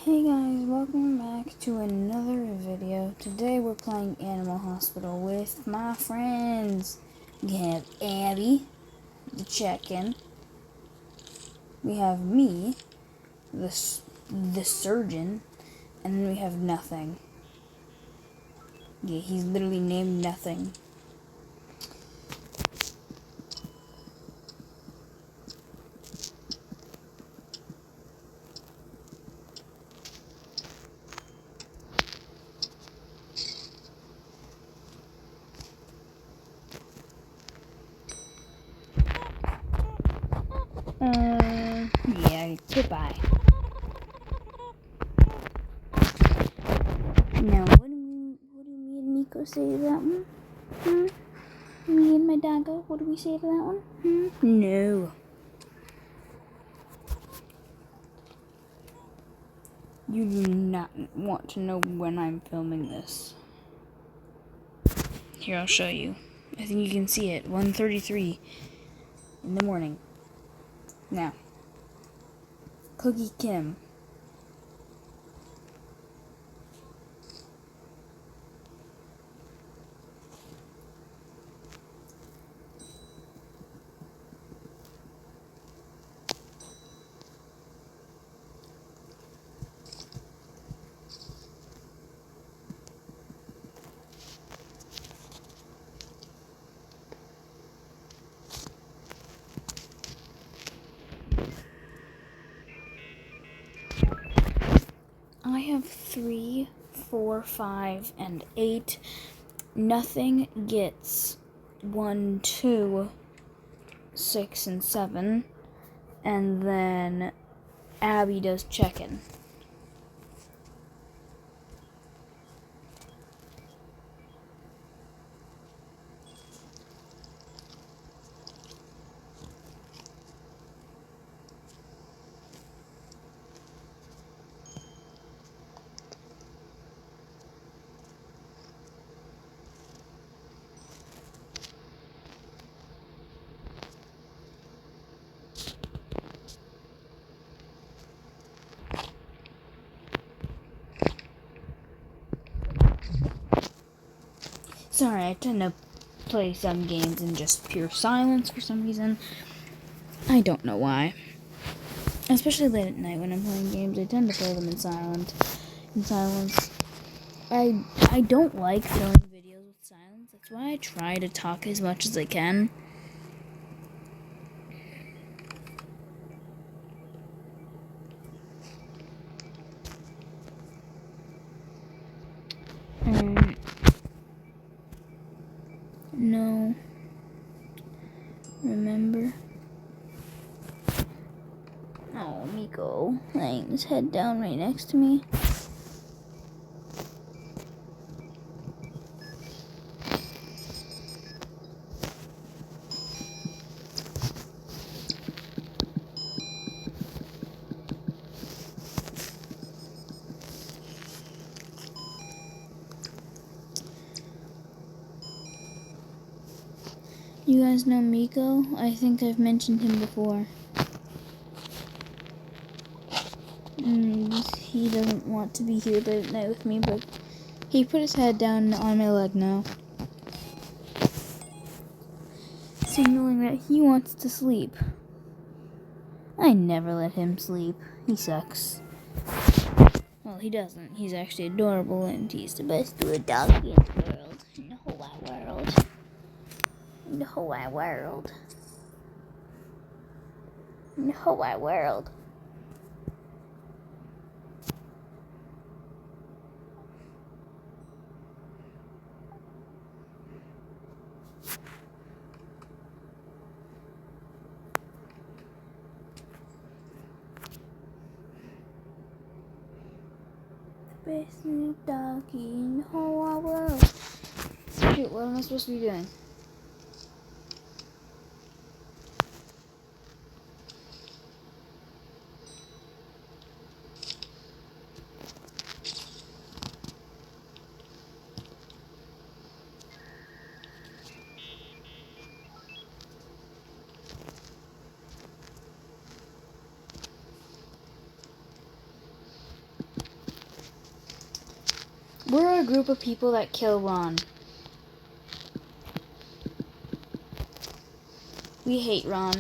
Hey guys, welcome back to another video. Today we're playing Animal Hospital with my friends. We have Abby, the check-in. We have me, the surgeon, and then we have Nothing. Yeah, he's literally named Nothing. Yeah, goodbye. Now, what do me and Miko say to that one? Me and my doggo, what do we say to that one? No. You do not want to know when I'm filming this. Here, I'll show you. I think you can see it. 1:33 in the morning. Now, Cookie Kim. I have 3, 4, 5, and 8. Nothing gets 1, 2, 6, and 7. And then Abby does check-in. Sorry, I tend to play some games in just pure silence for some reason. I don't know why. Especially late at night when I'm playing games, I tend to play them in silence. I don't like filming videos with silence. That's why I try to talk as much as I can. No. Remember? Oh, Miko, laying his head down right next to me. You guys know Miko? I think I've mentioned him before. He doesn't want to be here late at night with me, but he put his head down on my leg now, signaling that he wants to sleep. I never let him sleep. He sucks. Well, he doesn't. He's actually adorable, and he's the best little dog in the world. In the whole wide world. In the whole wide world. In the whole wide world. Best little doggy in the whole wide world. Shoot, what am I supposed to be doing? We're a group of people that kill Ron. We hate Ron.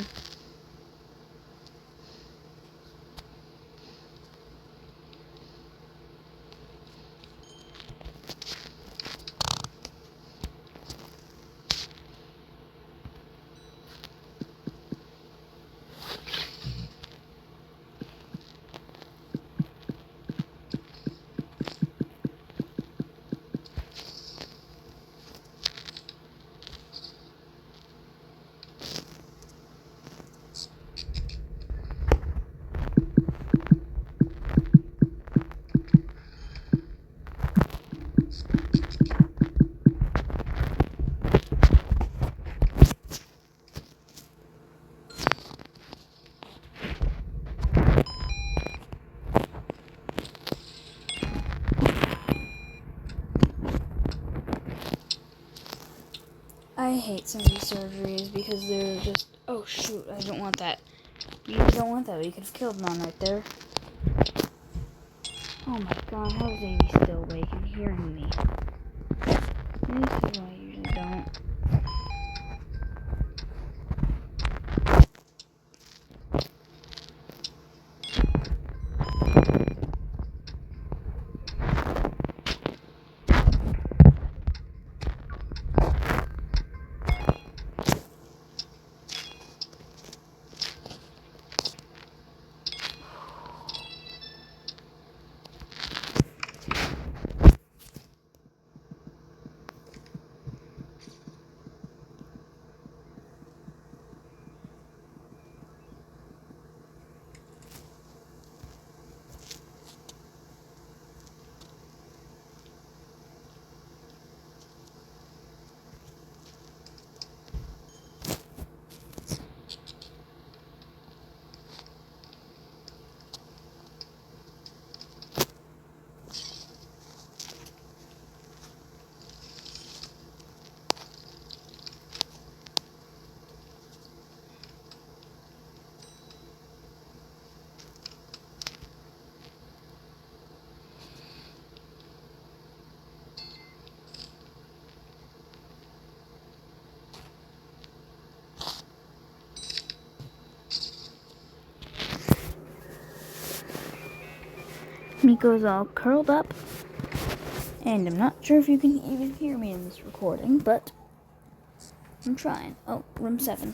I hate some of these surgeries because they're just, oh shoot, I don't want that. You don't want that, but you could have killed Ron right there. Oh my god, how is Amy still awake and hearing me? This is why I usually don't. Miko's all curled up, and I'm not sure if you can even hear me in this recording, but I'm trying. Oh, room 7.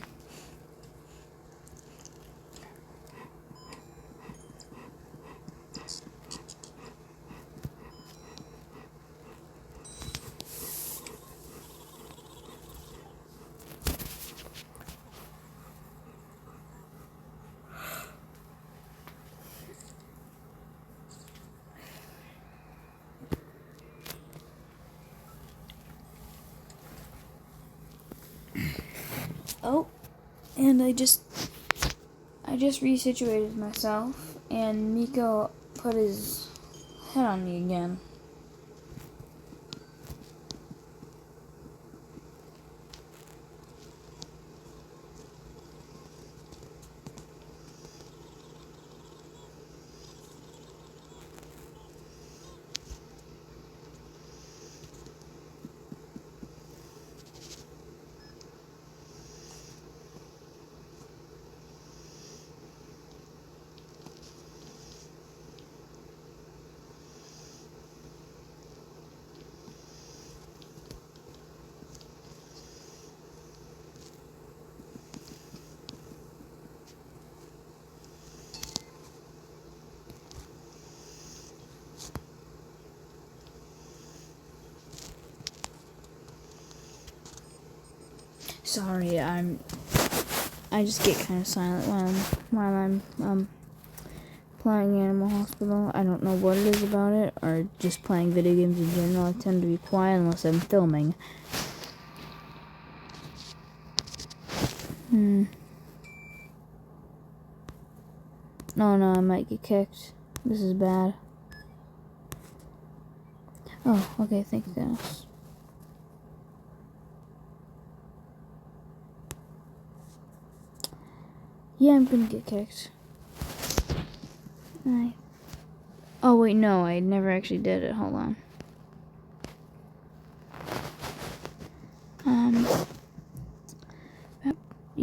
Oh, and I just resituated myself, and Miko put his head on me again. Sorry, I just get kind of silent while I'm playing Animal Hospital. I don't know what it is about it, or just playing video games in general. I tend to be quiet unless I'm filming. Oh no, I might get kicked. This is bad. Oh, okay, thank you guys. Yeah, I'm gonna get kicked. Oh wait, no, I never actually did it. Hold on.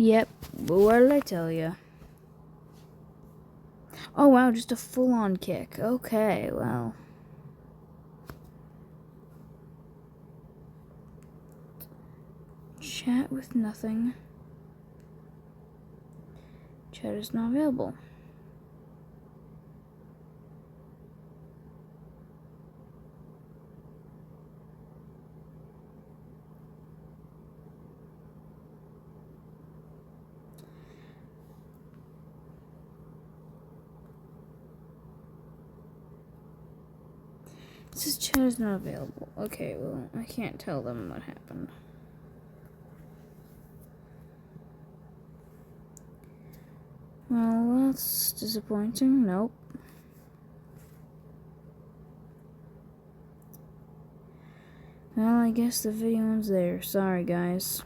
Yep, but what did I tell you? Oh wow, just a full-on kick. Okay, well. Chat with nothing. Chat is not available. It says chat is not available. Okay, well, I can't tell them what happened. Well, that's disappointing. Nope. Well, I guess the video ends there. Sorry, guys.